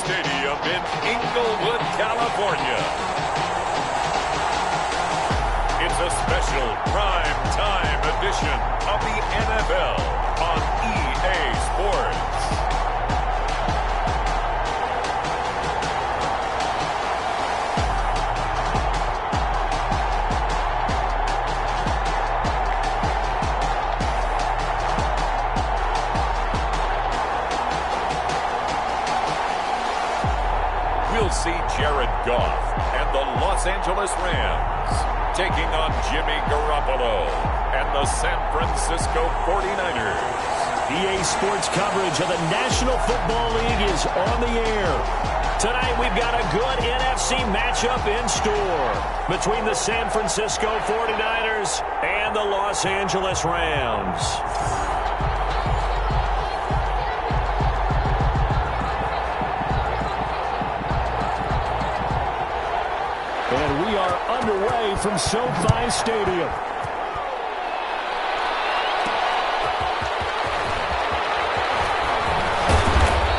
Stadium in Inglewood, California. It's a special prime time edition of the NFL on EA Sports. We'll see Jared Goff and the Los Angeles Rams taking on Jimmy Garoppolo and the San Francisco 49ers. EA Sports coverage of the National Football League is on the air. Tonight we've got a good NFC matchup in store between the San Francisco 49ers and the Los Angeles Rams. And we are underway from SoFi Stadium.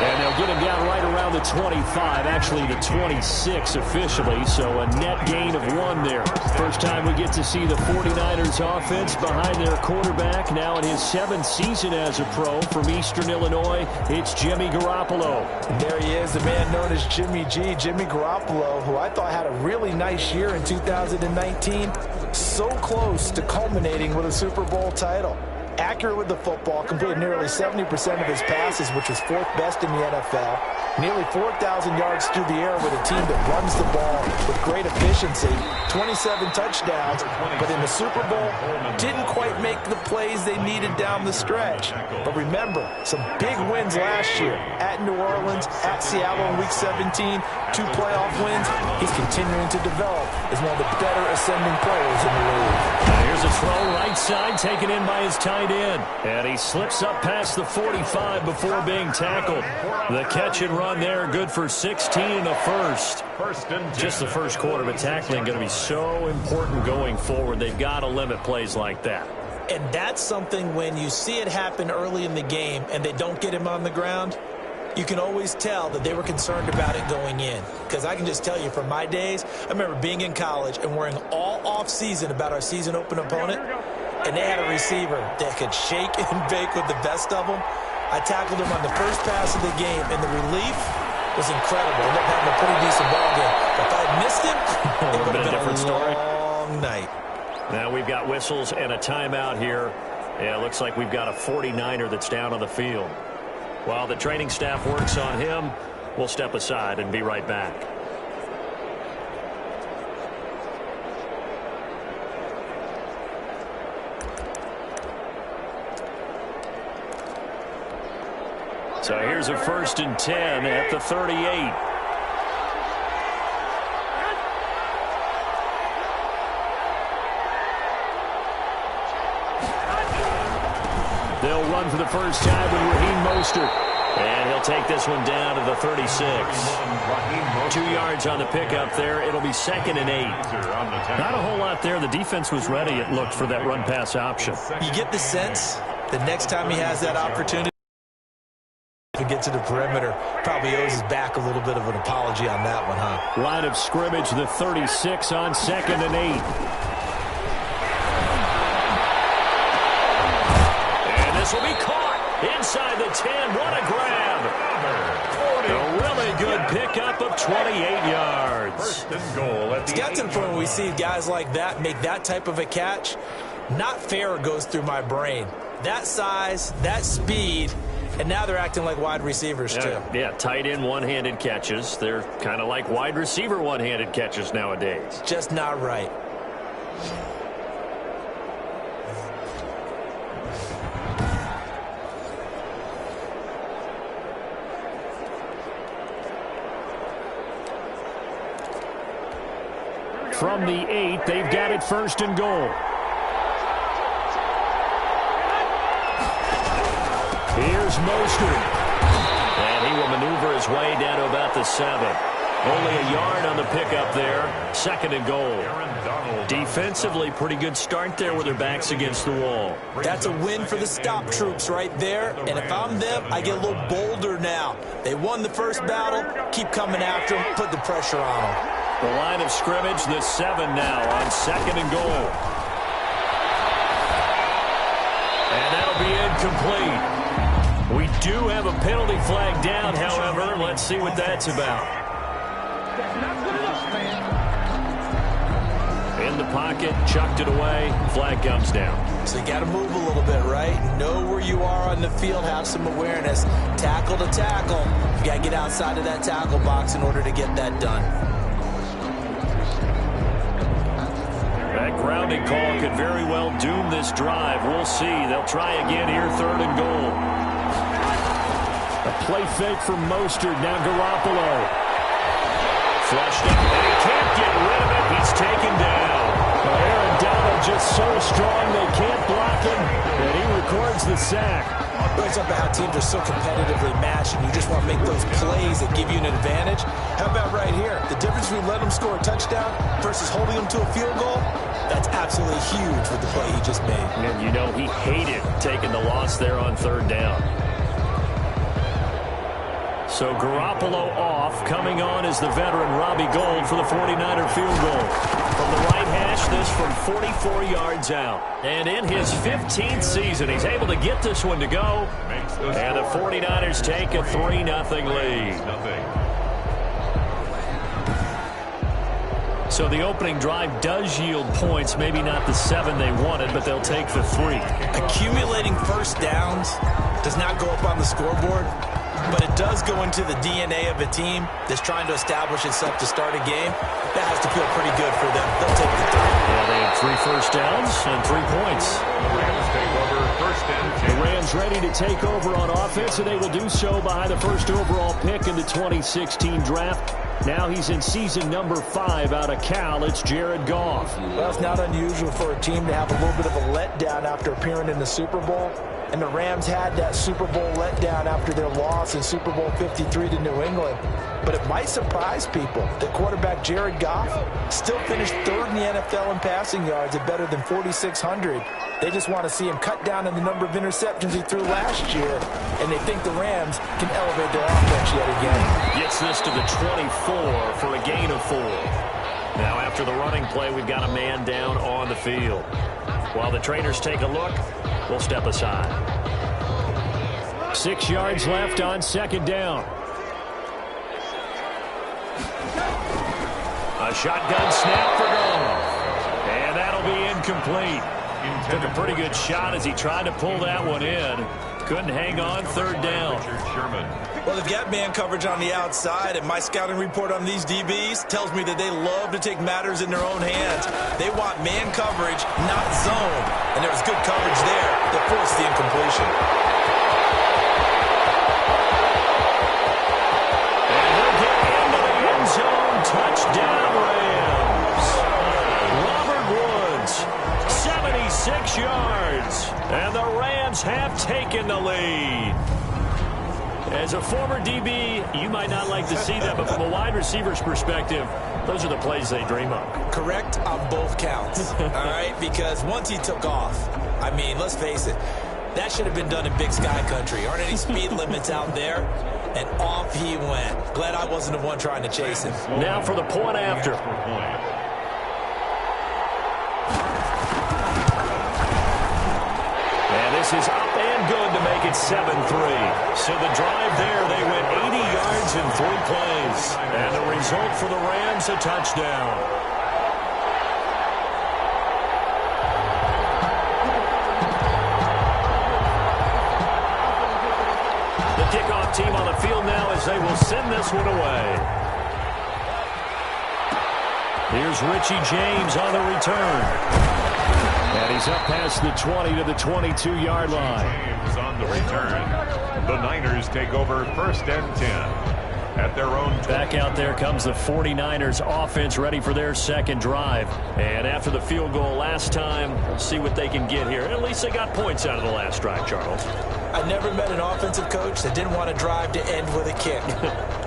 And they'll get him down right around the 25, actually the 26 officially, so a net gain of 1 there. First time we get to see the 49ers offense behind their quarterback, now in his 7th season as a pro from Eastern Illinois. It's Jimmy Garoppolo. And there he is, the man known as Jimmy G, Jimmy Garoppolo, who I thought had a really nice year in 2019. So close to culminating with a Super Bowl title. Accurate with the football, completed nearly 70% of his passes, which was 4th best in the NFL. Nearly 4,000 yards through the air with a team that runs the ball with great efficiency. 27 touchdowns, but in the Super Bowl, didn't quite make the plays they needed down the stretch. But remember, some big wins last year at New Orleans, at Seattle in Week 17, 2 playoff wins. He's continuing to develop as one of the better ascending players in the league. Here's a throw right side taken in by his tight end. And he slips up past the 45 before being tackled. The catch and run there, good for 16 and a first. Just the first quarter, but tackling going to be so important going forward. They've got to limit plays like that. And that's something when you see it happen early in the game and they don't get him on the ground, you can always tell that they were concerned about it going in. Because I can just tell you from my days, I remember being in college and worrying all off-season about our season open opponent, and they had a receiver that could shake and bake with the best of them. I tackled him on the first pass of the game, and the relief was incredible. Ended up having a pretty decent ball game. But if I had missed him, it would have been a different story. Long night. Now we've got whistles and a timeout here. Yeah, it looks like we've got a 49er that's down on the field. While the training staff works on him, we'll step aside and be right back. So here's a 1st and 10 at the 38. They'll run for the first time with Raheem Mostert. And he'll take this one down to the 36. 2 yards on the pickup there. It'll be 2nd and 8. Not a whole lot there. The defense was ready, it looked, for that run-pass option. You get the sense that next time he has that opportunity to get to the perimeter, probably owes his back a little bit of an apology on that one, huh? Line of scrimmage, the 36 on 2nd and 8. And this will be caught inside the 10. What a grab. A really good pickup of 28 yards. It's got to the point where we see guys like that make that type of a catch. Not fair goes through my brain. That size, that speed, and now they're acting like wide receivers, too. Yeah, tight end one-handed catches. They're kind of like wide receiver one-handed catches nowadays. Just not right. From the 8, they've got it 1st and goal. Here's Mostert. And he will maneuver his way down to about the 7. Only a yard on the pickup there. 2nd and goal. Defensively, pretty good start there with their backs against the wall. That's a win for the stop troops right there. And if I'm them, I get a little bolder now. They won the first battle. Keep coming after them. Put the pressure on them. The line of scrimmage, the 7 now on 2nd and goal. And that'll be incomplete. We do have a penalty flag down, however. Let's see what that's about. In the pocket, chucked it away, flag comes down. So you got to move a little bit, right? Know where you are on the field, have some awareness. Tackle to tackle. You got to get outside of that tackle box in order to get that done. That grounding call could very well doom this drive. We'll see. They'll try again here, 3rd and goal. A play fake from Mostert, now Garoppolo. Flushed up, and he can't get rid of it. He's taken down. Aaron Donald just so strong they can't block him, and he records the sack. It brings up how teams are so competitively matched, and you just want to make those plays that give you an advantage. How about right here? The difference between letting them score a touchdown versus holding them to a field goal, that's absolutely huge with the play he just made. And you know he hated taking the loss there on 3rd down. So Garoppolo off. Coming on is the veteran Robbie Gould for the 49er field goal. From the right hash, this from 44 yards out. And in his 15th season, he's able to get this one to go. And the 49ers take a 3-0 lead. So the opening drive does yield points. Maybe not the 7 they wanted, but they'll take the 3. Accumulating first downs does not go up on the scoreboard, but it does go into the DNA of a team that's trying to establish itself to start a game. That has to feel pretty good for them. They'll take the 3. Yeah, they had 3 first downs and 3 points. The Rams ready to take over on offense, and they will do so by the first overall pick in the 2016 draft. Now he's in season number 5 out of Cal. It's Jared Goff. Well, it's not unusual for a team to have a little bit of a letdown after appearing in the Super Bowl. And the Rams had that Super Bowl letdown after their loss in Super Bowl 53 to New England. But it might surprise people that quarterback Jared Goff still finished 3rd in the NFL in passing yards at better than 4,600. They just want to see him cut down on the number of interceptions he threw last year, and they think the Rams can elevate their offense yet again. Gets this to the 24 for a gain of 4. Now after the running play, we've got a man down on the field. While the trainers take a look, we'll step aside. 6 yards left on 2nd down. A shotgun snap for Goff. And that'll be incomplete. Took a pretty good shot as he tried to pull that one in. Couldn't hang on, 3rd down. Well, they've got man coverage on the outside, and my scouting report on these DBs tells me that they love to take matters in their own hands. They want man coverage, not zone. And there was good coverage there that forced the incompletion. And they'll get into the end zone. Touchdown, Rams. Robert Woods, 76 yards. And the Rams have taken the lead. As a former DB, you might not like to see that, but from a wide receiver's perspective, those are the plays they dream of. Correct on both counts, all right? Because once he took off, I mean, let's face it, that should have been done in Big Sky Country. Aren't any speed limits out there? And off he went. Glad I wasn't the one trying to chase him. Now for the point after. And this is up and good to make it 7-3. So the drive there, they went 80 yards in 3 plays. And the result for the Rams, a touchdown. The kickoff team on the field now as they will send this one away. Here's Richie James on the return. And he's up past the 20 to the 22-yard line. James on the return. The Niners take over 1st and 10. at their own 20. Back out there comes the 49ers offense ready for their second drive. And after the field goal last time, we'll see what they can get here. At least they got points out of the last drive, Charles. I never met an offensive coach that didn't want to drive to end with a kick.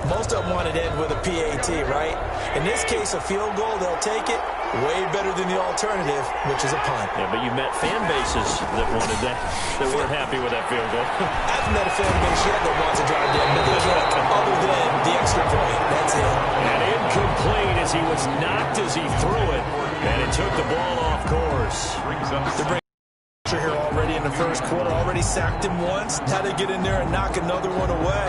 Most of them wanted to end with a PAT, right? In this case, a field goal, they'll take it. Way better than the alternative, which is a punt. Yeah, but you met fan bases that wanted that weren't happy with that field goal. I haven't met a fan base yet that wants to drive down with a kick, other than the extra point. That's it. And incomplete as he was knocked as he threw it, and it took the ball off course. They're bringing pressure here already in the first quarter. Already sacked him once. Had to get in there and knock another one away.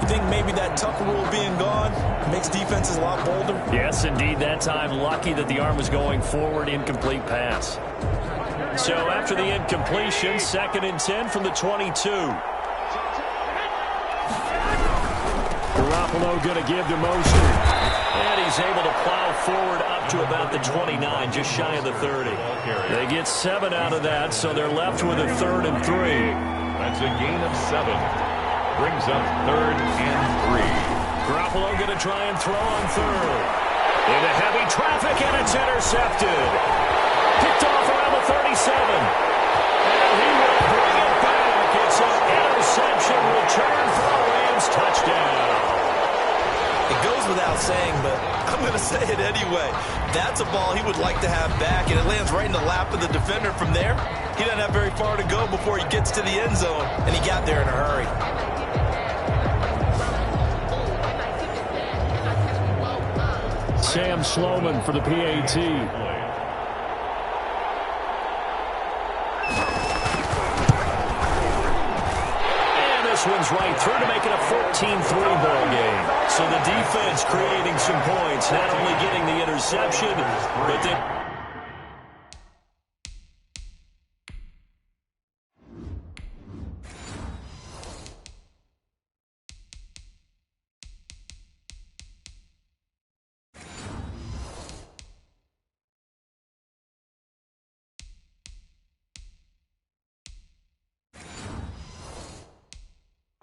You think maybe that Tucker rule being gone makes defenses a lot bolder? Yes, indeed. That time, lucky that the arm was going forward. Incomplete pass. So after the incompletion, 2nd and 10 from the 22. Garoppolo going to give to Mostert. And he's able to plow forward up to about the 29, just shy of the 30. They get 7 out of that, so they're left with a 3rd and 3. That's a gain of 7. Brings up 3rd and 3. Garoppolo going to try and throw on 3rd. Into heavy traffic, and it's intercepted. Picked off around the 37. And he will bring it back. It's an interception return for a Rams touchdown. It goes without saying, but I'm going to say it anyway. That's a ball he would like to have back, and it lands right in the lap of the defender from there. He doesn't have very far to go before he gets to the end zone, and he got there in a hurry. Sam Sloman for the PAT. And this one's right through to make it a 14-3 ball game. So the defense creating some points, not only getting the interception, but then...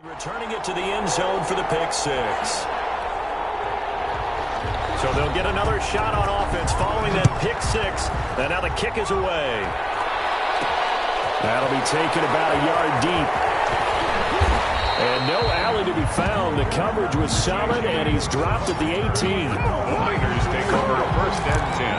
Returning it to the end zone for the pick 6. So they'll get another shot on offense following that pick 6. And now the kick is away. That'll be taken about a yard deep. And no alley to be found. The coverage was solid, and he's dropped at the 18. The Raiders take over 1st and 10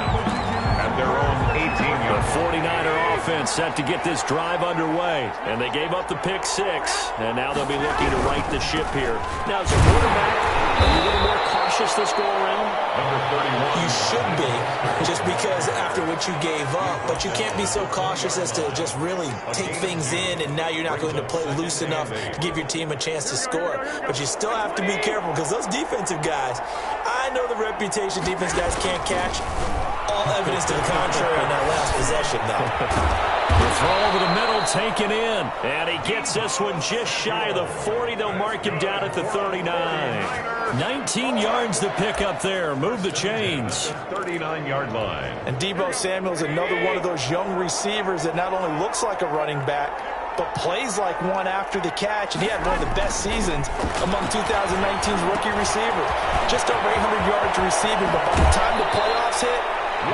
at their own 18-yard. The 49er offense set to get this drive underway. And they gave up the pick 6. And now they'll be looking to right the ship here. Now, as a quarterback, are you a little more cautious this go around? Number 31. You should be, just because after what you gave up. But you can't be so cautious as to just really take things in, and now you're not going to play loose enough to give your team a chance to score. But you still have to be careful, because those defensive guys, I know the reputation defense guys can't catch. All evidence to the contrary in that last possession, though. The throw over the middle, taken in. And he gets this one just shy of the 40. They'll mark him down at the 39. 19 yards to pick up there. Move the chains. 39-yard line. And Deebo Samuel's another one of those young receivers that not only looks like a running back, but plays like one after the catch. And he had one of the best seasons among 2019's rookie receivers. Just over 800 yards receiving, but by the time the playoffs hit,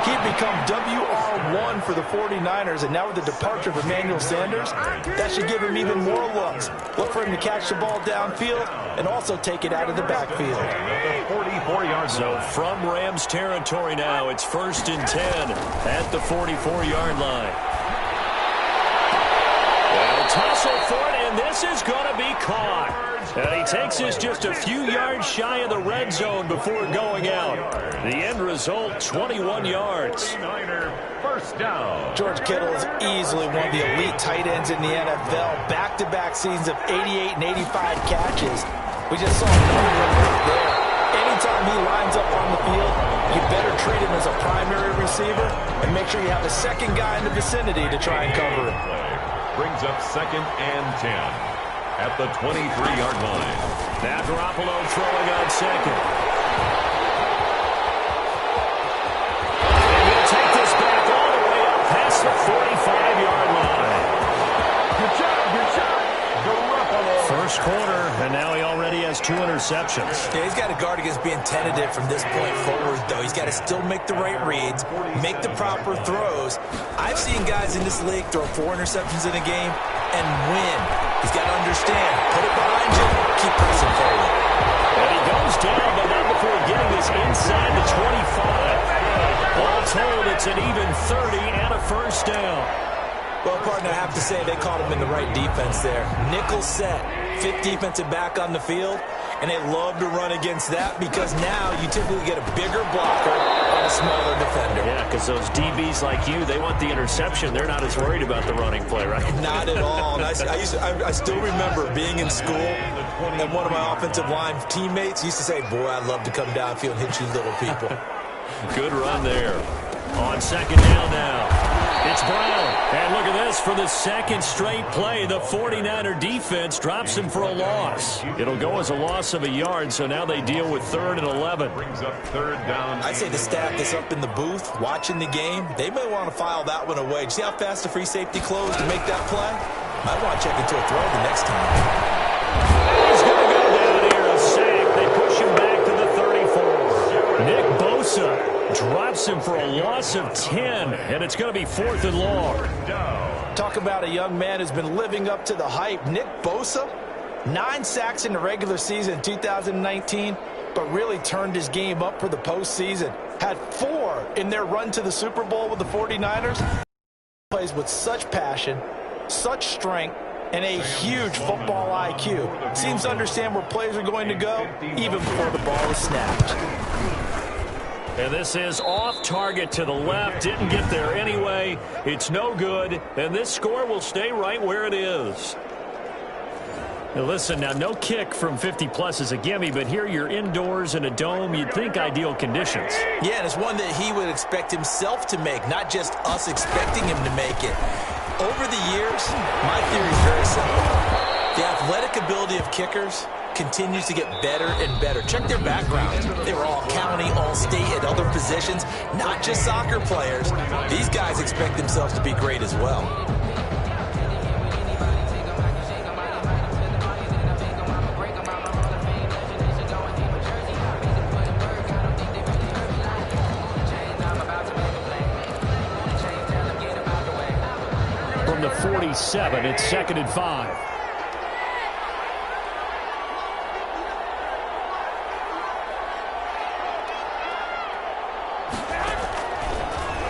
he'd become WR1 for the 49ers, and now with the departure of Emmanuel Sanders, that should give him even more looks. Look for him to catch the ball downfield and also take it out of the backfield. 44-yard. So from Rams territory now, it's 1st and 10 at the 44-yard line. They'll tussle for it, and this is going to be caught. And he takes us just a few yards shy of the red zone before going out. The end result, 21 yards. First down. George Kittle is easily one of the elite tight ends in the NFL. Back-to-back seasons of 88 and 85 catches. We just saw another one right there. Anytime he lines up on the field, you better treat him as a primary receiver and make sure you have a second guy in the vicinity to try and cover him. Brings up 2nd and 10. At the 23-yard line. Now Garoppolo throwing on 2nd. And he'll take this back all the way up past the 45-yard line. Good job, Garoppolo. First quarter, and now he already has has 2 interceptions. Yeah, he's got to guard against being tentative from this point forward, though. He's got to still make the right reads, make the proper throws. I've seen guys in this league throw 4 interceptions in a game and win. He's got to understand, put it behind you, keep pressing forward. And he goes down, but not before getting this inside the 25. All told, it's an even 30 and a first down. Well, partner, I have to say they caught him in the right defense there. Nickel set, 5th defensive back on the field, and they love to run against that because now you typically get a bigger blocker on a smaller defender. Yeah, because those DBs like you, they want the interception. They're not as worried about the running play, right? Not at all. And I still remember being in school, and one of my offensive line teammates used to say, boy, I'd love to come downfield and hit you little people. Good run there. On second down now. It's Brown. And look at this. For the second straight play, the 49er defense drops him for a loss. It'll go as a loss of a yard, so now they deal with 3rd and 11. Brings up 3rd down. I say the staff that's up in the booth watching the game, they may want to file that one away. See how fast the free safety closed to make that play? Might want to check into a throw the next time. He's going to go down here. A sack. They push him back to the 34. Nick Bosa drops him for a loss of 10, and it's going to be 4th and long. Talk about a young man who's been living up to the hype. Nick Bosa, 9 sacks in the regular season 2019, but really turned his game up for the postseason. Had 4 in their run to the Super Bowl with the 49ers. Plays with such passion, such strength, and a huge football IQ. Seems to understand where plays are going to go even before the ball is snapped. And this is off target to the left. Didn't get there anyway. It's no good. And this score will stay right where it is. Now listen, now no kick from 50-plus is a gimme, but here you're indoors in a dome. You'd think ideal conditions. Yeah, and it's one that he would expect himself to make, not just us expecting him to make it. Over the years, my theory is very simple. The athletic ability of kickers continues to get better and better. Check their backgrounds. They were all county, all state, at other positions, not just soccer players. These guys expect themselves to be great as well. From the 47, it's 2nd and 5.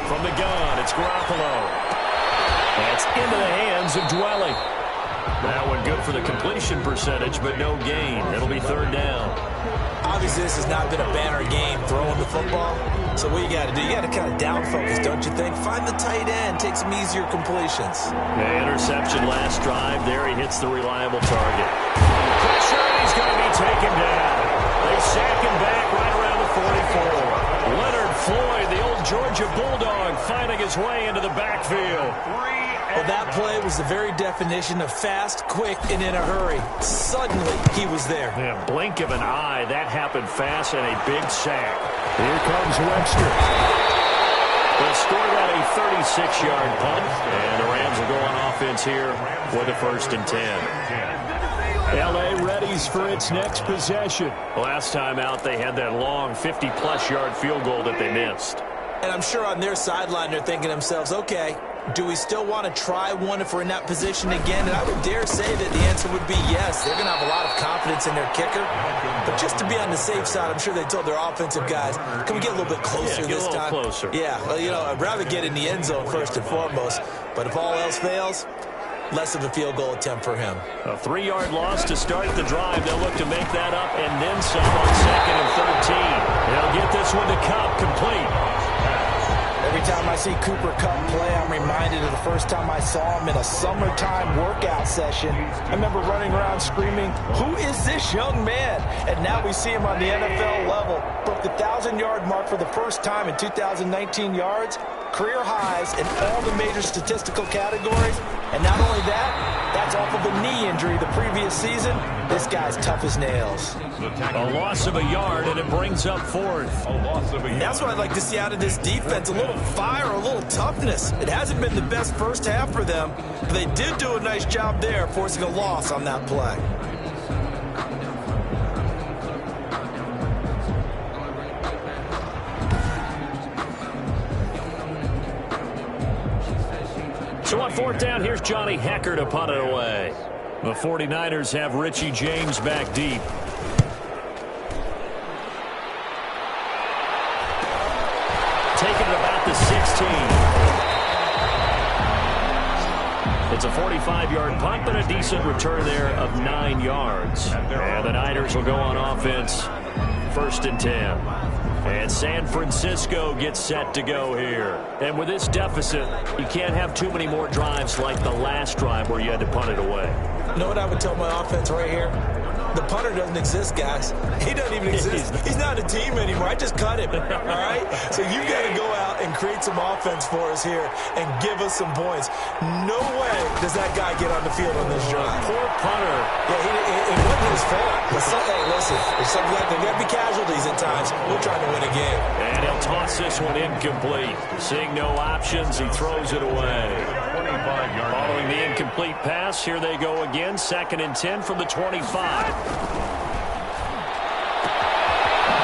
From the gun, it's Garoppolo. That's into the hands of Dwelly. That one good for the completion percentage, but no gain. It'll be 3rd down. Obviously, this has not been a banner game throwing the football. So what you got to do, you got to kind of down focus, don't you think? Find the tight end, take some easier completions. The interception last drive. There he hits the reliable target. Pressure, he's going to be taken down. They sack him back right around the 44. Leonard Floyd, the old Georgia Bulldog, finding his way into the backfield. Well, that play was the very definition of fast, quick, and in a hurry. Suddenly, he was there. Yeah, blink of an eye. That happened fast and a big sack. Here comes Webster. They'll score that a 36-yard punt, and the Rams will go on offense here with a 1st and 10. L.A. readies for its next possession. Last time out, they had that long 50-plus yard field goal that they missed. And I'm sure on their sideline, they're thinking to themselves, okay, do we still want to try one if we're in that position again? And I would dare say that the answer would be yes. They're going to have a lot of confidence in their kicker. But just to be on the safe side, I'm sure they told their offensive guys, can we get a little bit closer this time? Closer. Yeah, well, you know, I'd rather get in the end zone first and foremost. But if all else fails, less of a field goal attempt for him. A 3-yard loss to start the drive. They'll look to make that up and then some on 2nd and 13. They'll get this one to Kupp, complete. Every time I see Cooper Kupp play, I'm reminded of the first time I saw him in a summertime workout session. I remember running around screaming, who is this young man? And now we see him on the NFL level. Broke the 1,000-yard mark for the first time in 2019 yards, career highs in all the major statistical categories. And not only that, that's off of a knee injury the previous season. This guy's tough as nails. A loss of a yard, and it brings up 4th. That's what I'd like to see out of this defense, a little fire, a little toughness. It hasn't been the best first half for them, but they did do a nice job there, forcing a loss on that play. So on fourth down, here's Johnny Hecker to punt it away. The 49ers have Richie James back deep. Taking it about the 16. It's a 45-yard punt, but a decent return there of 9 yards. And the Niners will go on offense, 1st and 10. And San Francisco gets set to go here. And with this deficit, you can't have too many more drives like the last drive where you had to punt it away. You know what I would tell my offense right here? The punter doesn't exist, guys. He doesn't even exist. He's not a team anymore. I just cut him, all right? So you've got to go out and create some offense for us here and give us some points. No way does that guy get on the field on this drive. Poor punter. Yeah, it wasn't his fault. Hey, listen, there's something like there got to be casualties at times. We're trying to win a game. And he'll toss this one incomplete. Seeing no options, he throws it away. Following the incomplete pass, here they go again. 2nd and 10 from the 25.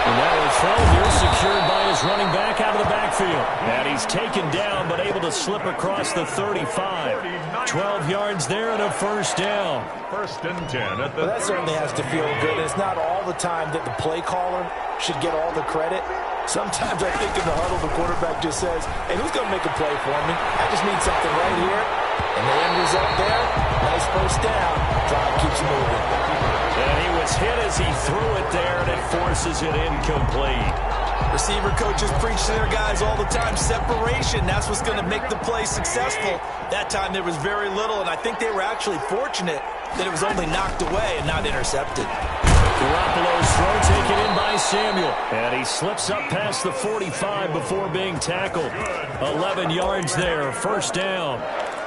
And that will throw here, secured by his running back out of the backfield. And he's taken down, but able to slip across the 35. 12 yards there and a 1st down. 1st and 10 at the... Well, that certainly has to feel good. It's not all the time that the play caller should get all the credit. Sometimes I think in the huddle, the quarterback just says, hey, who's going to make a play for me? I just need something right here. And the end result there, nice 1st down. Drive keeps moving. And he was hit as he threw it there, and it forces it incomplete. Receiver coaches preach to their guys all the time. Separation, that's what's going to make the play successful. That time there was very little, and I think they were actually fortunate that it was only knocked away and not intercepted. Garoppolo's throw taken in by Samuel. And he slips up past the 45 before being tackled. 11 yards there, 1st down.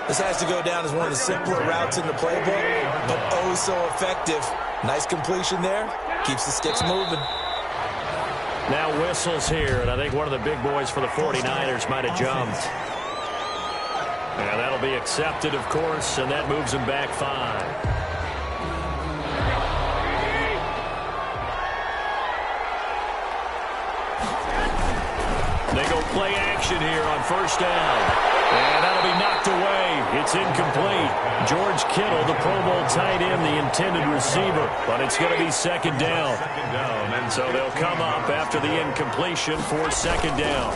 This has to go down as one of the simpler routes in the playbook, but oh so effective. Nice completion there. Keeps the sticks moving. Now whistles here, and I think one of the big boys for the 49ers might have jumped. And that'll be accepted, of course, and that moves him back 5. They go play action here on 1st down. And that'll be knocked away. It's incomplete. George Kittle, the Pro Bowl tight end, the intended receiver. But it's going to be 2nd down. And so they'll come up after the incompletion for 2nd down.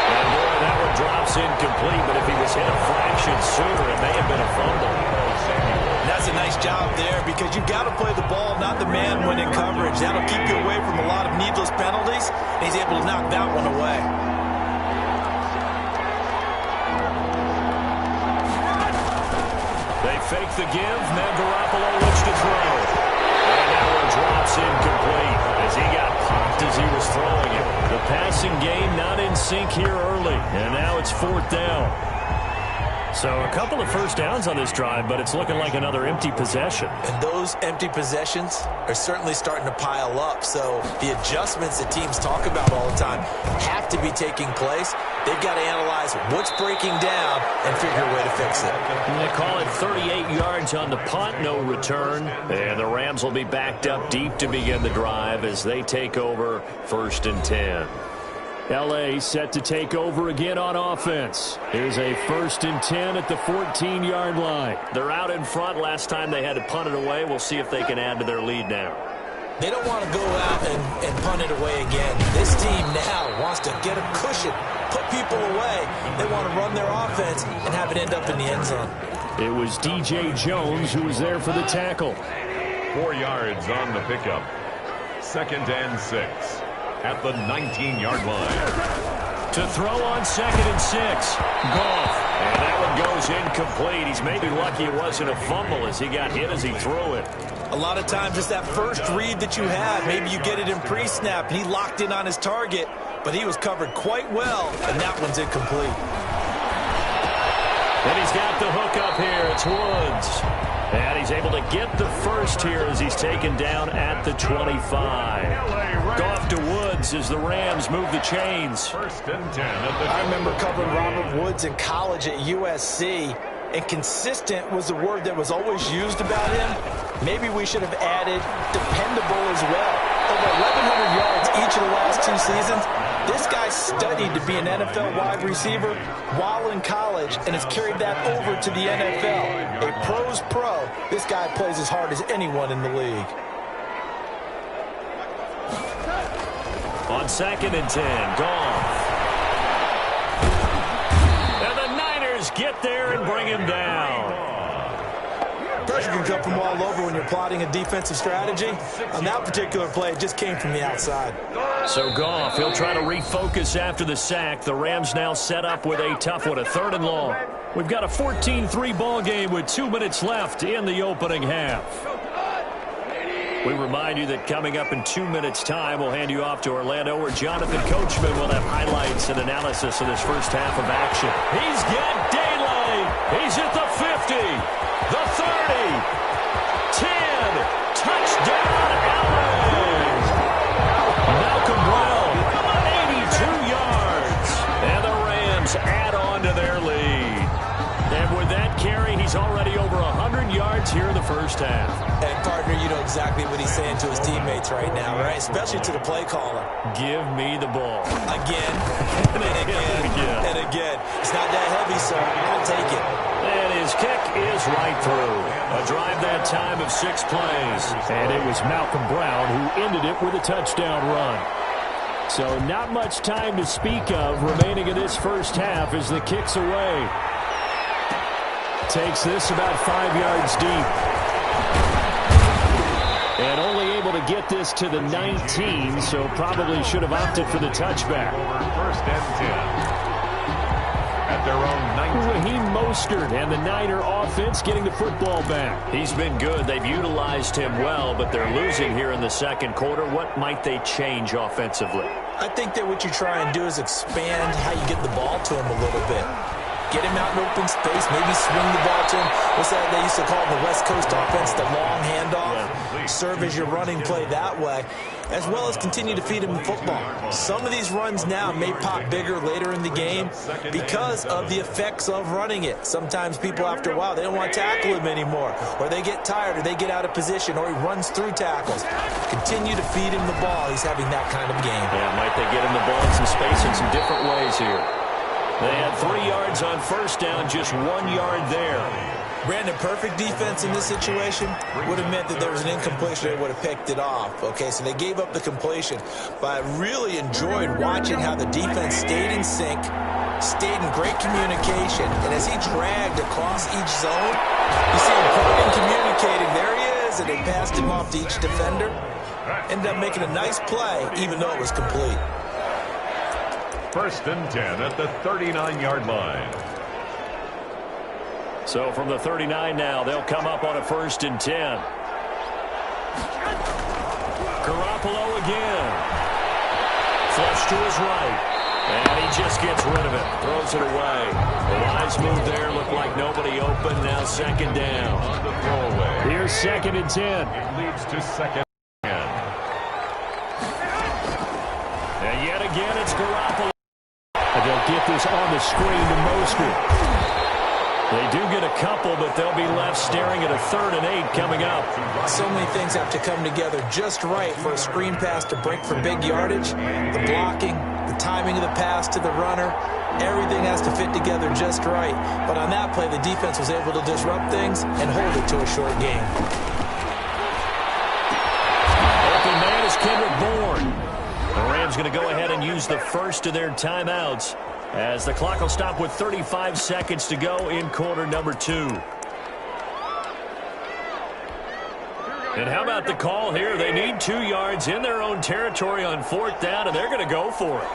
And boy, that one drops incomplete. But if he was hit a fraction sooner, it may have been a fumble. That's a nice job there because you've got to play the ball, not the man when in coverage. That'll keep you away from a lot of needless penalties. And he's able to knock that one away. They fake the give. Now Garoppolo looks to throw. And that one drops incomplete as he got popped as he was throwing it. The passing game not in sync here early. And now it's 4th down. So a couple of 1st downs on this drive, but it's looking like another empty possession. And those empty possessions are certainly starting to pile up. So the adjustments that teams talk about all the time have to be taking place. They've got to analyze what's breaking down and figure a way to fix it. And they call it 38 yards on the punt, no return. And the Rams will be backed up deep to begin the drive as they take over 1st and 10. L.A. set to take over again on offense. Here's a 1st and 10 at the 14-yard line. They're out in front. Last time they had to punt it away. We'll see if they can add to their lead now. They don't want to go out and punt it away again. This team now wants to get a cushion, put people away. They want to run their offense and have it end up in the end zone. It was D.J. Jones who was there for the tackle. 4 yards on the pickup. 2nd and 6. At the 19-yard line. To throw on 2nd and 6. Goff. And that one goes incomplete. He's maybe lucky it wasn't a fumble as he got hit as he threw it. A lot of times it's that first read that you have. Maybe you get it in pre-snap and he locked in on his target, but he was covered quite well, and that one's incomplete. And he's got the hook up here. It's Woods. And he's able to get the first here as he's taken down at the 25. Goff to Woods as the Rams move the chains. 1st and 10. I remember covering Robert Woods in college at USC, and consistent was the word that was always used about him. Maybe we should have added dependable as well. over 1,100 yards each of the last 2 seasons. This guy studied to be an NFL wide receiver while in college and has carried that over to the NFL. A pro's pro. This guy plays as hard as anyone in the league. On 2nd and 10, Goff. And the Niners get there and bring him down. Pressure can come from all over when you're plotting a defensive strategy. On that particular play, it just came from the outside. So Goff, he'll try to refocus after the sack. The Rams now set up with a tough one, a 3rd and long. We've got a 14-3 ball game with 2 minutes left in the opening half. We remind you that coming up in 2 minutes' time, we'll hand you off to Orlando, where Jonathan Coachman will have highlights and analysis of this first half of action. He's got daylight. He's at the 50, the 30, 10, touchdown, Allen. Malcolm Brown, 82 yards. And the Rams add on to their lead. And with that carry, he's already over 100 yards here in the first half. And, partner, you know exactly what he's saying to his teammates right now, right? Especially to the play caller. Give me the ball. Again, and again, and again. It's not that heavy, sir. I'll take it. And his kick is right through. A drive that time of 6 plays. And it was Malcolm Brown who ended it with a touchdown run. So not much time to speak of remaining in this first half as the kick's away. Takes this about 5 yards deep. And only able to get this to the 19, so probably should have opted for the touchback. First and 10. At their own 19. Raheem Mostert and the Niner offense getting the football back. He's been good. They've utilized him well, but they're losing here in the second quarter. What might they change offensively? I think that what you try and do is expand how you get the ball to him a little bit. Get him out in open space, maybe swing the ball to him. What's that they used to call the West Coast offense, the long handoff? Yeah. Serve as your running play that way, as well as continue to feed him the football. Some of these runs now may pop bigger later in the game because of the effects of running it. Sometimes people, after a while, they don't want to tackle him anymore, or they get tired, or they get out of position, or he runs through tackles. Continue to feed him the ball. He's having that kind of game. Yeah, might they get him the ball in some space in some different ways here. They had 3 yards on first down, just 1 yard there. Brandon, perfect defense in this situation would have meant that there was an incompletion. They would have picked it off. Okay, so they gave up the completion. But I really enjoyed watching how the defense stayed in sync, stayed in great communication. And as he dragged across each zone, you see him pointing, communicating. There he is, and they passed him off to each defender. Ended up making a nice play, even though it was complete. First and 10 at the 39-yard line. So from the 39 now, they'll come up on a 1st and 10. Garoppolo again. Flush to his right. And he just gets rid of it. Throws it away. The wise move there. Looked like nobody open. Now 2nd down. On the throwaway. Here's 2nd and 10. It leads to 2nd. And yet again, it's Garoppolo. They'll get this on the screen to Mostert. They do get a couple, but they'll be left staring at a 3rd and 8 coming up. So many things have to come together just right for a screen pass to break for big yardage. The blocking, the timing of the pass to the runner, everything has to fit together just right. But on that play, the defense was able to disrupt things and hold it to a short game. Open man is Kendrick Bourne. The Rams going to go ahead and use the first of their timeouts as the clock will stop with 35 seconds to go in quarter number 2. And how about the call here? They need 2 yards in their own territory on 4th down, and they're going to go for it.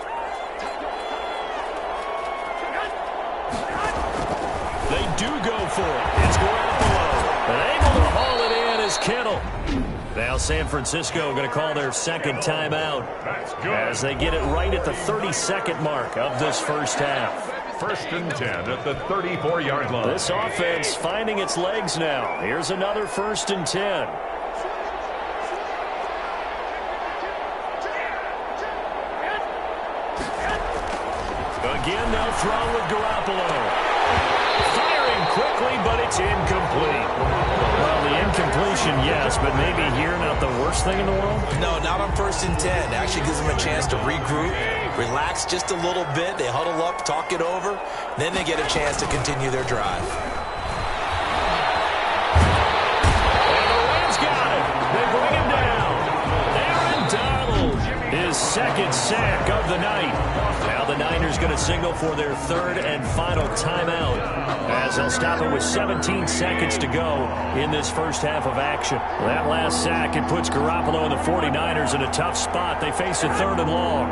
They do go for it. It's Garoppolo. And able to haul it in is Kittle. Now San Francisco going to call their 2nd timeout as they get it right at the 32nd mark of this first half. 1st and 10 at the 34-yard line. This offense finding its legs now. Here's another 1st and 10. Again, they'll throw with Garoppolo. Firing quickly, but it's incomplete. Well, the incompletion, yes, but maybe here not the worst thing in the world? No, not on 1st and 10. Actually gives them a chance to regroup, relax just a little bit. They huddle up, talk it over, then they get a chance to continue their drive. And the Rams got it. They bring him down. Aaron Donald, his second sack of the night. Now the Niners going to signal for their third and final timeout as they'll stop it with 17 seconds to go in this first half of action. That last sack, it puts Garoppolo and the 49ers in a tough spot. They face a 3rd and long.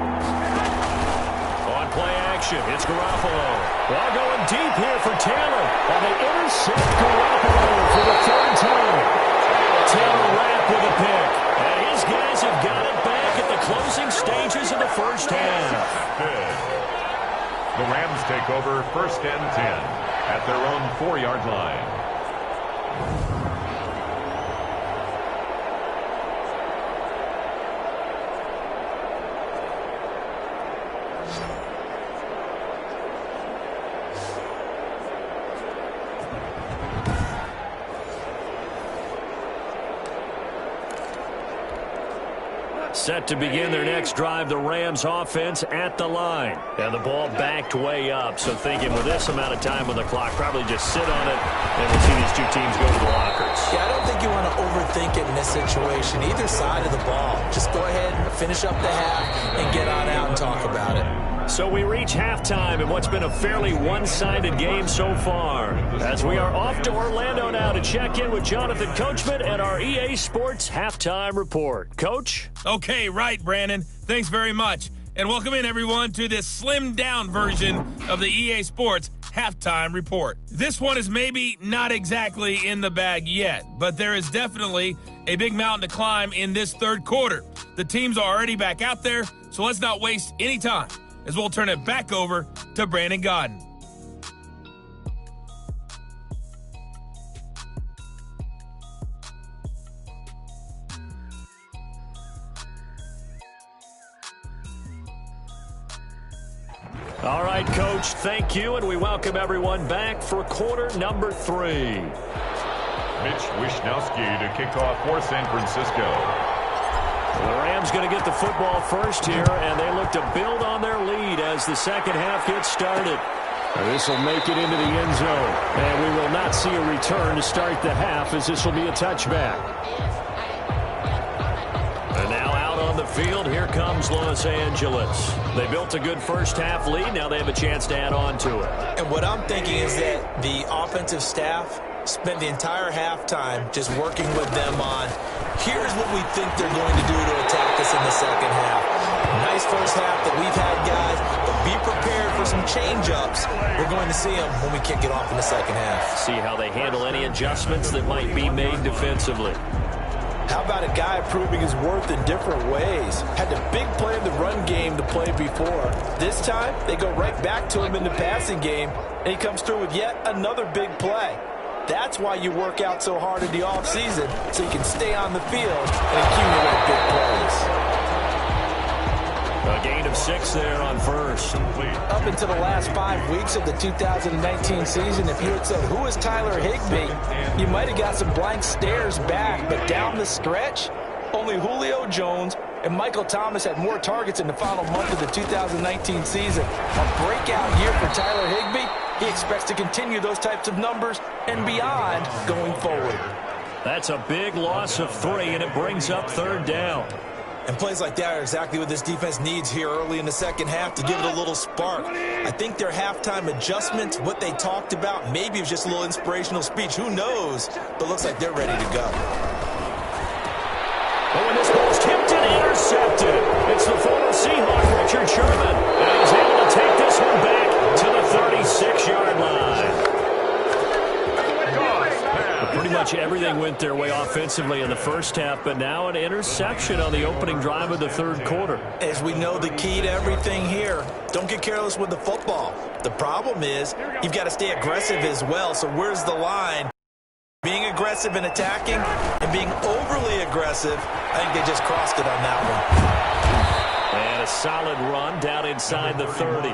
On play action, it's Garoppolo. Well, going deep here for Taylor. And they intercept Garoppolo for the 3rd time. Taylor wrapped with a pick. And his guys have got it back at the closing stages of the first half. The Rams take over 1st and 10 at their own 4-yard line. Set to begin their next drive, the Rams offense at the line. And the ball backed way up, so thinking with this amount of time on the clock, probably just sit on it, and we'll see these two teams go to the lockers. Yeah, I don't think you want to overthink it in this situation. Either side of the ball. Just go ahead and finish up the half and get on out and talk about it. So we reach halftime in what's been a fairly one-sided game so far. As we are off to Orlando now to check in with Jonathan Coachman and our EA Sports Halftime Report. Coach? Okay, right, Brandon. Thanks very much. And welcome in, everyone, to this slimmed-down version of the EA Sports Halftime Report. This one is maybe not exactly in the bag yet, but there is definitely a big mountain to climb in this third quarter. The teams are already back out there, so let's not waste any time, as we'll turn it back over to Brandon Godden. All right, Coach, thank you, and we welcome everyone back for quarter number 3. Mitch Wishnowsky to kick off for San Francisco. The Rams going to get the football first here, and they look to build on their lead as the second half gets started. This will make it into the end zone, and we will not see a return to start the half as this will be a touchback. And now out on the field, here comes Los Angeles. They built a good first half lead. Now they have a chance to add on to it. And what I'm thinking is that the offensive staff spent the entire halftime just working with them on, here's what we think they're going to do to attack us in the second half. Nice first half that we've had, guys, but be prepared for some change-ups. We're going to see them when we kick it off in the second half. See how they handle any adjustments that might be made defensively. How about a guy proving his worth in different ways? Had the big play in the run game to play before. This time, they go right back to him in the passing game, and he comes through with yet another big play. That's why you work out so hard in the offseason, so you can stay on the field and accumulate big plays. A gain of 6 there on first. Up until the last 5 weeks of the 2019 season, if you had said, who is Tyler Higbee, you might have got some blank stares back. But down the stretch, only Julio Jones and Michael Thomas had more targets in the final month of the 2019 season. A breakout year for Tyler Higbee. He expects to continue those types of numbers and beyond going forward. That's a big loss of 3, and it brings up third down. And plays like that are exactly what this defense needs here early in the second half to give it a little spark. I think their halftime adjustments, what they talked about, maybe it was just a little inspirational speech. Who knows? But looks like they're ready to go. But when this ball's tipped and intercepted, it's the former Seahawk, Richard Sherman. And he's able to take this one back to the 36-yard line. Pretty much everything went their way offensively in the first half, but now an interception on the opening drive of the third quarter. As we know, the key to everything here, don't get careless with the football. The problem is you've got to stay aggressive as well, so where's the line? Being aggressive and attacking and being overly aggressive, I think they just crossed it on that one. And a a solid run down inside the 30.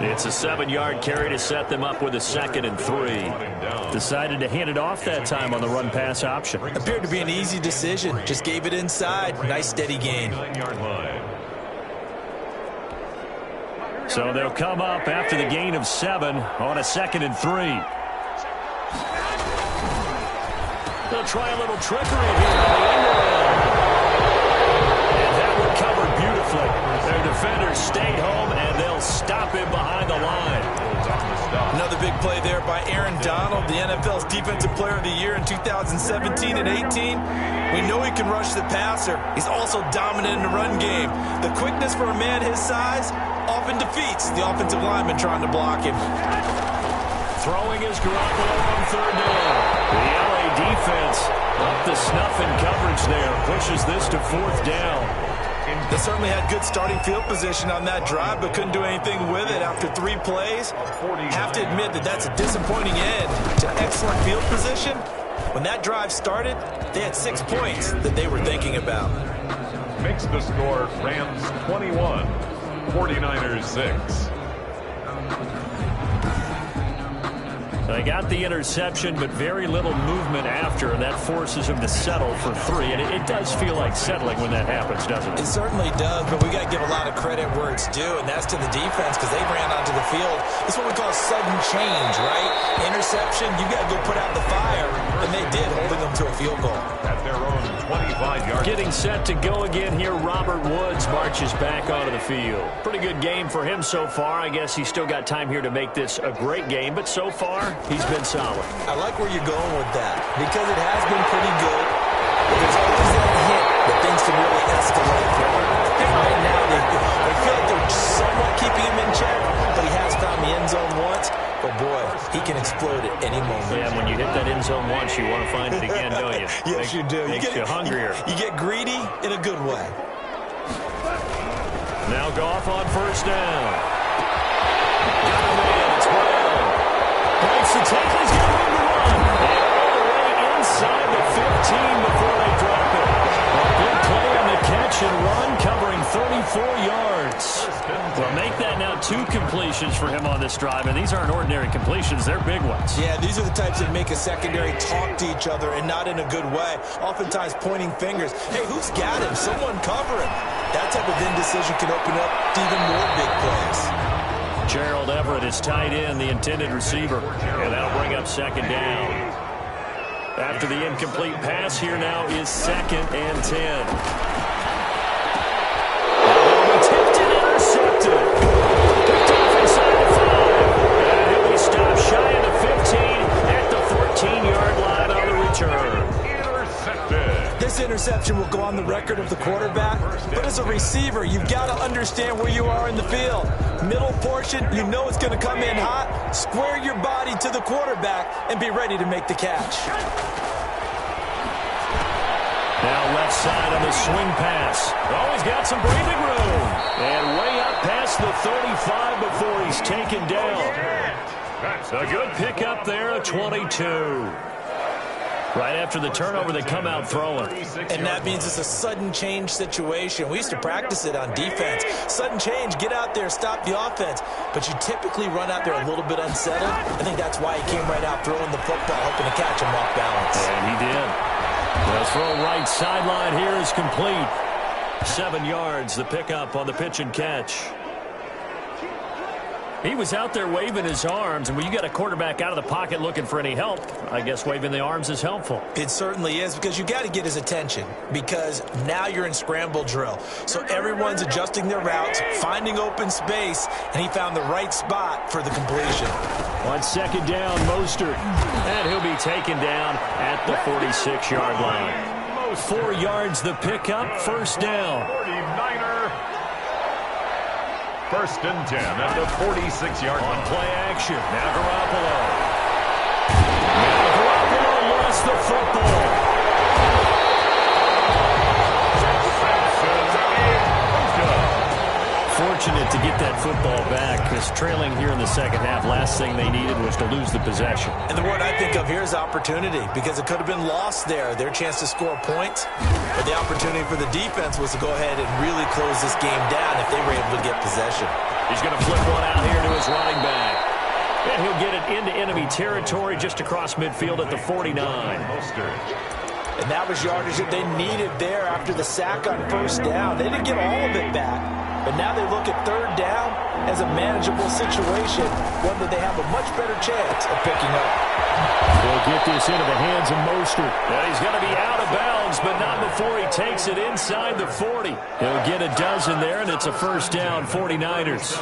It's a 7-yard carry to set them up with a 2nd and 3. Decided to hand it off that time on the run-pass option. Appeared to be an easy decision. Just gave it inside. Nice steady gain. So they'll come up after the gain of 7 on a 2nd and 3. They'll try a little trickery here on the end around. And that one covered beautifully. Their defenders stayed home, and they'll stop him behind the line. Another big play there by Aaron Donald, the NFL's Defensive Player of the Year in 2017 and 18. We know he can rush the passer. He's also dominant in the run game. The quickness for a man his size often defeats the offensive lineman trying to block him. Throwing is Garoppolo on 3rd down. The LA defense up to snuff in coverage there. Pushes this to 4th down. They certainly had good starting field position on that drive, but couldn't do anything with it after 3 plays. Have to admit that that's a disappointing end to excellent field position. When that drive started, they had 6 points that they were thinking about. Makes the score Rams 21, 49ers 6. They got the interception, but very little movement after, and that forces him to settle for 3. And it does feel like settling when that happens, doesn't it? It certainly does, but we got to give a lot of credit where it's due, and that's to the defense because they ran onto the field. It's what we call sudden change, right? Interception, you got to go put out the fire, and they did, holding them to a field goal. At their own 25-yard. Getting set to go again here, Robert Woods marches back onto the field. Pretty good game for him so far. I guess he's still got time here to make this a great game, but so far, he's been solid. I like where you're going with that because it has been pretty good. But there's always that hint that things can really escalate for him. And right now, they feel like they're somewhat keeping him in check, but he has found the end zone once. But boy, he can explode at any moment. Yeah, when you hit that end zone once, you want to find it again, don't you? Yes, you do. Makes you hungrier. You get greedy in a good way. Now Goff on 1st down. Got him in. It's Brown. Breaks the tackle. He's got room to run. And all the way inside the 15 before they drop it. A big play on the catch and run, covering 34 yards. Well, make that now 2 completions for him on this drive, and these aren't ordinary completions. They're big ones. Yeah, these are the types that make a secondary talk to each other and not in a good way. Oftentimes pointing fingers. Hey, who's got him? Someone cover him. That type of indecision can open up to even more big plays. Gerald Everett is tied in, the intended receiver, and that'll bring up 2nd down. After the incomplete pass, here now is 2nd and 10. Tipped and intercepted. Picked off inside the 5. And he'll be stopped shy of the 15 at the 14-yard line on the return. This interception will go on the record of the quarterback, but as a receiver, you've got to understand where you are in the field. Middle portion, you know it's going to come in hot. Square your body to the quarterback and be ready to make the catch. Now left side on the swing pass. Oh, he's got some breathing room. And way up past the 35 before he's taken down. That's a good pickup there, a 22. Right after the turnover, they come out throwing. And that means it's a sudden change situation. We used to practice it on defense. Sudden change, get out there, stop the offense. But you typically run out there a little bit unsettled. I think that's why he came right out throwing the football, hoping to catch him off balance. And he did. The throw right sideline here is complete. 7 yards, the pickup on the pitch and catch. He was out there waving his arms, and when you got a quarterback out of the pocket looking for any help, I guess waving the arms is helpful. It certainly is, because you got to get his attention, because now you're in scramble drill. So everyone's adjusting their routes, finding open space, and he found the right spot for the completion. On 2nd down, Mostert, and he'll be taken down at the 46-yard line. 4 yards the pickup, 1st down. 49er. 1st and 10 at the 46-yard line. On play action. Now Garoppolo. Now Garoppolo lost the football. fortunate to get that football back, because trailing here in the second half, last thing they needed was to lose the possession. And the word I think of here is opportunity, because it could have been lost there, their chance to score points. But the opportunity for the defense was to go ahead and really close this game down if they were able to get possession. He's going to flip one out here to his running back. And he'll get it into enemy territory just across midfield at the 49. And that was yardage that they needed there after the sack on first down. They didn't get all of it back, but now they look at third down as a manageable situation, one that they have a much better chance of picking up. They'll get this into the hands of Mostert. And he's going to be out of bounds, but not before he takes it inside the 40. He'll get a dozen there, and it's a first down, 49ers.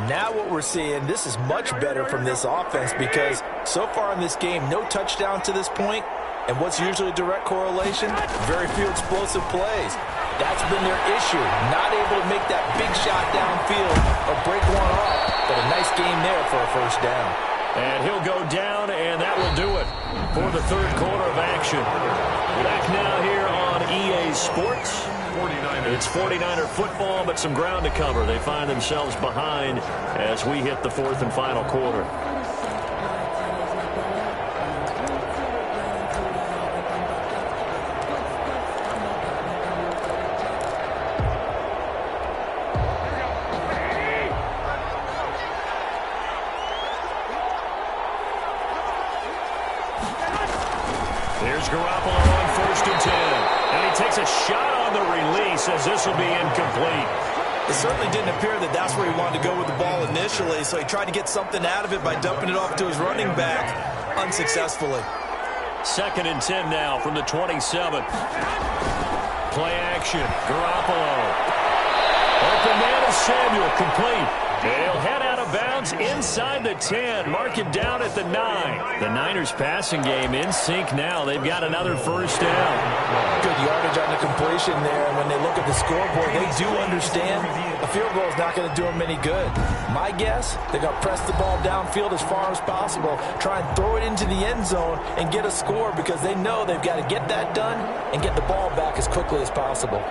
Now what we're seeing, this is much better from this offense, because so far in this game, no touchdown to this point. And what's usually a direct correlation? Very few explosive plays. That's been their issue. Not able to make that big shot downfield or break one off. But a nice game there for a first down. And he'll go down, and that will do it for the third quarter of action. Back now here on EA Sports. It's 49er football, but some ground to cover. They find themselves behind as we hit the fourth and final quarter. Here's Garoppolo on 1st and 10. And he takes a shot on the release as this will be incomplete. It certainly didn't appear that that's where he wanted to go with the ball initially, so he tried to get something out of it by dumping it off to his running back unsuccessfully. 2nd and 10 now from the 27. Play action. Garoppolo. Open man is Samuel, complete. They'll head out of bounds inside the 10. Mark it down at the 9. The Niners passing game in sync now. They've got another first down. Good yardage on the completion there. And when they look at the scoreboard, they do understand a field goal is not going to do them any good. My guess, they're going to press the ball downfield as far as possible, try and throw it into the end zone and get a score, because they know they've got to get that done and get the ball back as quickly as possible.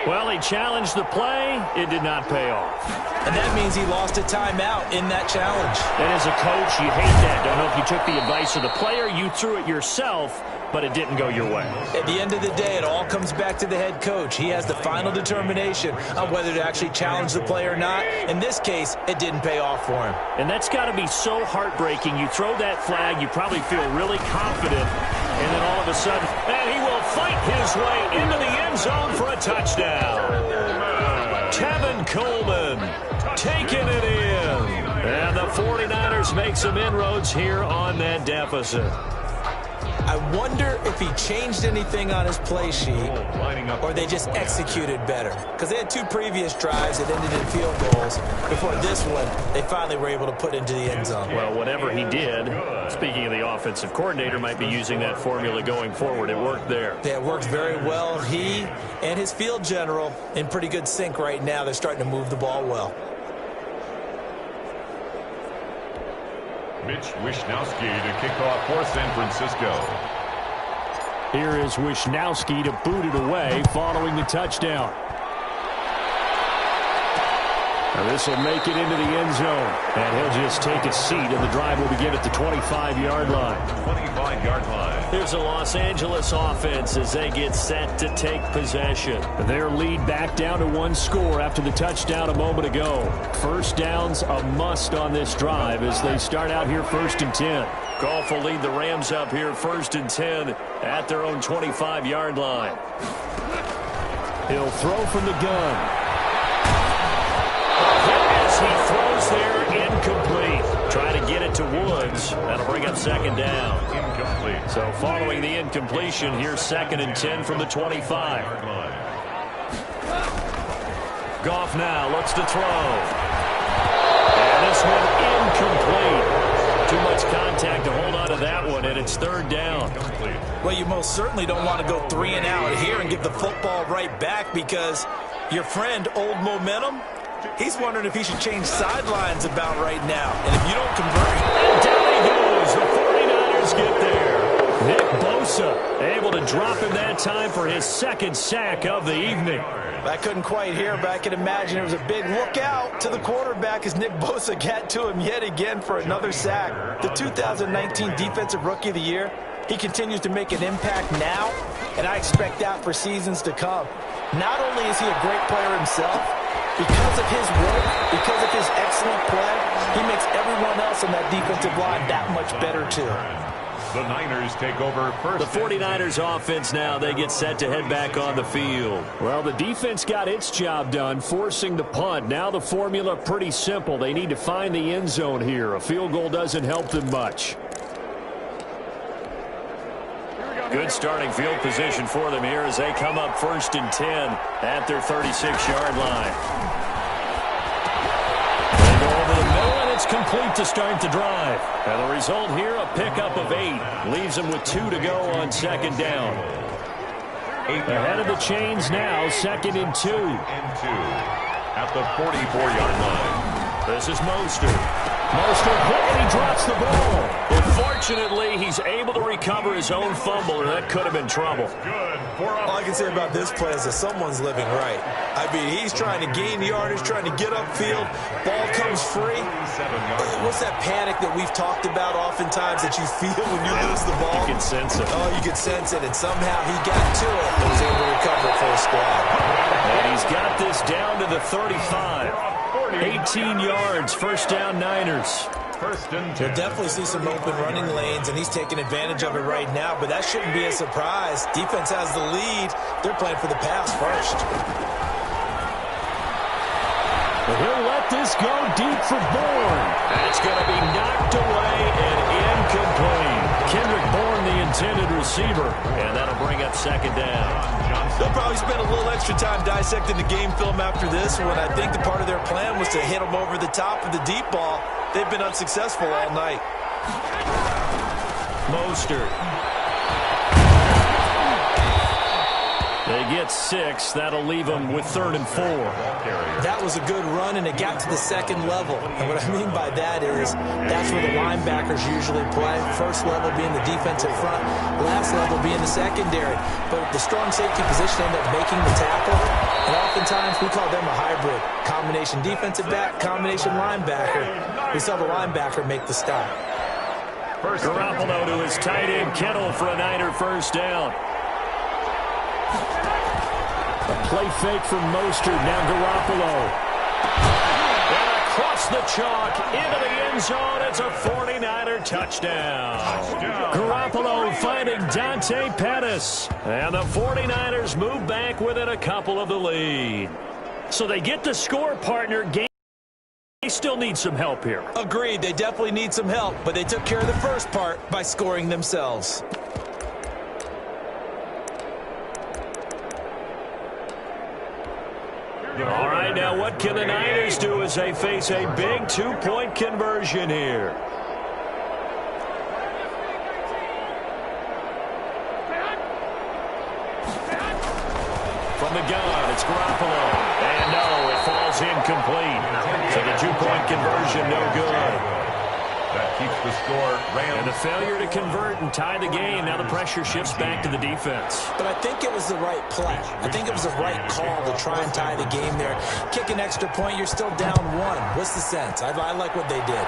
Well, he challenged the play. It did not pay off. And that means he lost a timeout in that challenge. And as a coach, you hate that. Don't know if you took the advice of the player, you threw it yourself, but it didn't go your way. At the end of the day, it all comes back to the head coach. He has the final determination on whether to actually challenge the play or not. In this case, it didn't pay off for him. And that's got to be so heartbreaking. You throw that flag, you probably feel really confident, and then all of a sudden, and he will fight his way into the end zone for a touchdown. Tevin Coleman taking it in. And the 49ers make some inroads here on that deficit. I wonder if he changed anything on his play sheet or they just executed better. Because they had 2 previous drives that ended in field goals. Before this one, they finally were able to put into the end zone. Well, whatever he did, speaking of the offensive coordinator, might be using that formula going forward. It worked there. Yeah, it worked very well. He and his field general in pretty good sync right now. They're starting to move the ball well. Mitch Wishnowsky to kick off for San Francisco. Here is Wishnowsky to boot it away following the touchdown. Now this will make it into the end zone. And he'll just take a seat, and the drive will begin at the 25-yard line. 25-yard line. Here's the Los Angeles offense as they get set to take possession. Their lead back down to 1 score after the touchdown a moment ago. First down's a must on this drive as they start out here 1st and 10. Goff will lead the Rams up here 1st and 10 at their own 25-yard line. He'll throw from the gun. As he throws there, incomplete. Try to get it to Woods. That'll bring up 2nd down. Incomplete. So following the incompletion, here's 2nd and 10 from the 25. Goff now looks to throw. And this one incomplete. Too much contact to hold on to that one, and it's 3rd down. Well, you most certainly don't want to go 3 and out here and give the football right back, because Your friend, Old Momentum, he's wondering if he should change sidelines about right now. And if you don't convert... And down he goes. The 49ers get there. Nick Bosa able to drop him that time for his second sack of the evening. I couldn't quite hear, but I can imagine it was a big look out to the quarterback as Nick Bosa got to him yet again for another sack. The 2019 Defensive Rookie of the Year, he continues to make an impact now, and I expect that for seasons to come. Not only is he a great player himself, because of his work, because of his excellent play, he makes everyone else on that defensive line that much better too. The Niners take over first. The 49ers offense now, they get set to head back on the field. Well, the defense got its job done, forcing the punt. Now the formula pretty simple. They need to find the end zone here. A field goal doesn't help them much. Good starting field position for them here as they come up 1st and 10 at their 36-yard line. They go over the middle, and it's complete to start the drive. And the result here, a pickup of 8. Leaves them with 2 to go on 2nd down. Ahead of the chains now, 2nd and 2. At the 44-yard line. This is Mostert. Mostert hit and he drops the ball. Unfortunately, he's able to recover his own fumble, and that could have been trouble. All I can say about this play is that someone's living right. I mean, he's trying to gain yardage, trying to get upfield. Ball comes free. What's that panic that we've talked about oftentimes that you feel when you lose the ball? You can sense it. Oh, you can sense it, and somehow he got to it and was able to recover it for a squad. And he's got this down to the 35. 18 yards, 1st down Niners. You'll definitely see some open running lanes, and he's taking advantage of it right now, but that shouldn't be a surprise. Defense has the lead. They're playing for the pass first. But he'll let this go deep for Bourne. That's going to be knocked away and incomplete. Kendrick Bourne, the intended receiver, and that'll bring up 2nd down. They'll probably spend a little extra time dissecting the game film after this one. I think the part of their plan was to hit them over the top of the deep ball. They've been unsuccessful all night. Mostert. They get 6. That'll leave them with 3rd and 4. That was a good run, and it got to the 2nd level. And what I mean by that is that's where the linebackers usually play. First level being the defensive front, last level being the secondary. But the strong safety position ended up making the tackle. And oftentimes we call them a hybrid. Combination defensive back, combination linebacker. We saw the linebacker make the stop. Garoppolo to his tight end, Kittle, for a Niner 1st down. A play fake from Mostert. Now Garoppolo. And across the chalk into the end zone. It's a 49er touchdown. Garoppolo finding Dante Pettis. And the 49ers move back within a couple of the lead. So they get the score, partner. They still need some help here. Agreed. They definitely need some help, but they took care of the first part by scoring themselves. All right, now what can the Niners do as they face a big 2-point conversion here? From the gun, it's Garoppolo. And no, it falls incomplete. So the 2-point conversion, no good. That keeps the score. And the failure to convert and tie the game. Now the pressure shifts back to the defense. But I think it was the right play. I think it was the right call to try and tie the game there. Kick an extra point, you're still down 1. What's the sense? I like what they did.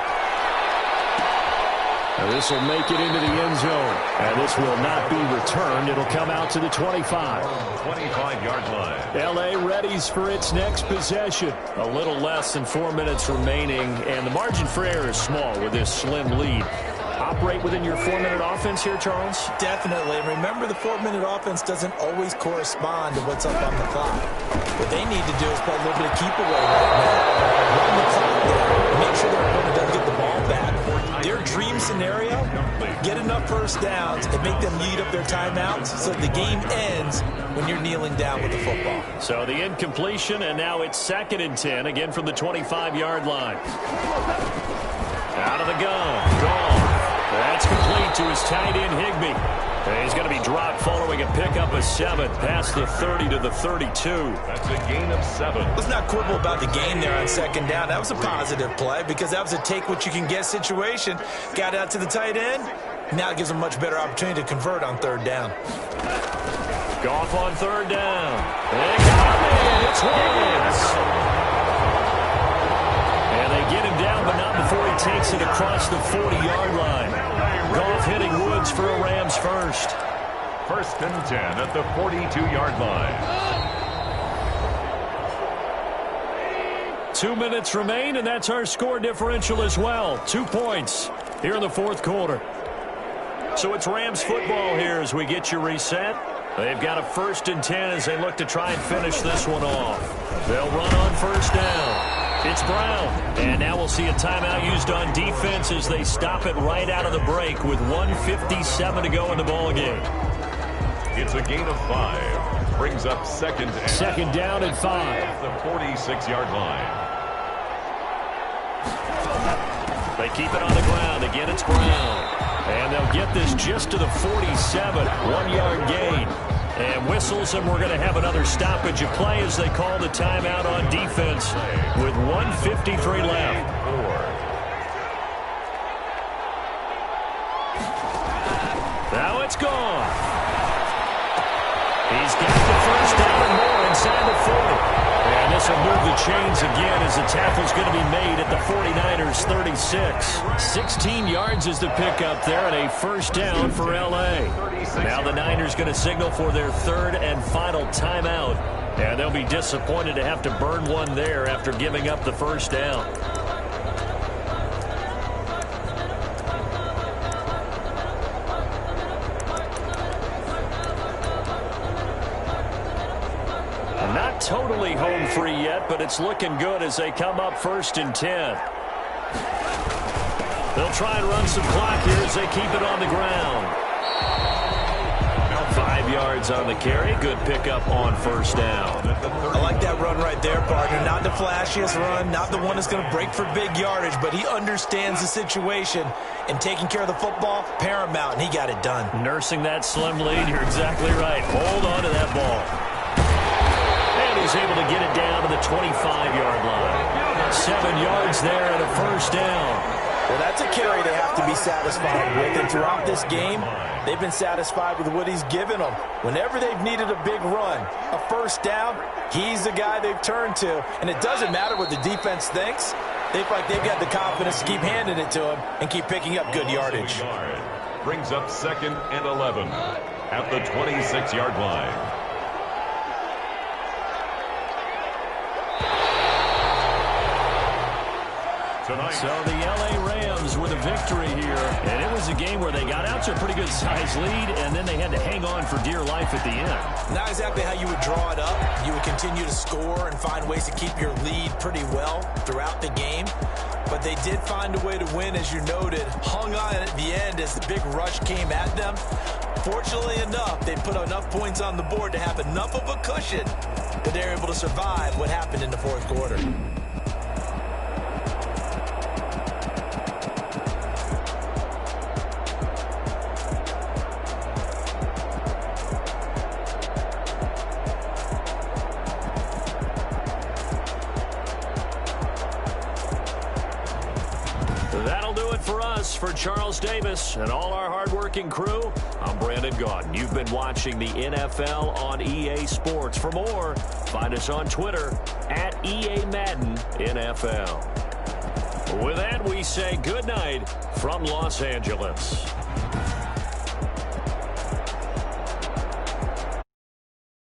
Now this will make it into the end zone. And this will not be returned. It'll come out to the 25. 25-yard line. L.A. readies for its next possession. A little less than 4 minutes remaining, and the margin for error is small with this slim lead. Operate within your 4-minute offense here, Charles? Definitely. Remember, the 4-minute offense doesn't always correspond to what's up on the clock. What they need to do is play a little bit of keep away right now. Run the clock there. Make sure their opponent doesn't get the ball back. Their dream scenario, get enough first downs and make them eat up their timeouts so the game ends when you're kneeling down with the football. So the incompletion, and now it's 2nd and 10, again from the 25-yard line. Out of the gun. Gone. That's complete to his tight end, Higbee. And he's going to be dropped following a pickup of 7 past the 30 to the 32. That's a gain of 7. Let's not quibble about the gain there on second down. That was a positive play because that was a take-what-you-can-get situation. Got out to the tight end. Now it gives him a much better opportunity to convert on third down. Goff on third down. They got him. It's Williams. And they get him down, but not before he takes it across the 40-yard line. Goff hitting Woods for a Rams first. 1st and 10 at the 42-yard line. 2 minutes remain, and that's our score differential as well. 2 points here in the fourth quarter. So it's Rams football here as we get you reset. They've got a 1st and 10 as they look to try and finish this one off. They'll run on first down. It's Brown. And now we'll see a timeout used on defense as they stop it right out of the break with 1:57 to go in the ballgame. It's a gain of 5. Brings up second down and 5. At the 46-yard line. They keep it on the ground. Again, it's Brown. And they'll get this just to the 47. 1-yard gain. And whistles, and we're going to have another stoppage of play as they call the timeout on defense with 1:53 left. Now it's gone. He's got the first down and more inside the 40. And this will move the chains again as the tackle's going to be made at the 49ers 36. 16 yards is the pickup there and a first down for L.A. Now the Niners going to signal for their 3rd and final timeout. And they'll be disappointed to have to burn one there after giving up the first down. Not totally home free yet, but it's looking good as they come up 1st and 10. They'll try and run some clock here as they keep it on the ground. 5 yards on the carry. Good pickup on first down. I like that run right there, partner. Not the flashiest run, not the one that's going to break for big yardage, but he understands the situation, and taking care of the football, paramount, and he got it done. Nursing that slim lead, you're exactly right. Hold on to that ball. And he's able to get it down to the 25-yard line. 7 yards there and a first down. Well, that's a carry they have to be satisfied with, and throughout this game, they've been satisfied with what he's given them. Whenever they've needed a big run, a first down, he's the guy they've turned to. And it doesn't matter what the defense thinks. They feel like they've got the confidence to keep handing it to him and keep picking up good yardage. Brings up 2nd and 11 at the 26-yard line. So the L.A. Rams with a victory here. And it was a game where they got out to a pretty good size lead, and then they had to hang on for dear life at the end. Not exactly how you would draw it up. You would continue to score and find ways to keep your lead pretty well throughout the game. But they did find a way to win, as you noted. Hung on at the end as the big rush came at them. Fortunately enough, they put enough points on the board to have enough of a cushion that they're able to survive what happened in the fourth quarter. For Charles Davis and all our hardworking crew, I'm Brandon Gaudin. You've been watching the NFL on EA Sports. For more, find us on Twitter at EA Madden NFL. With that, we say good night from Los Angeles.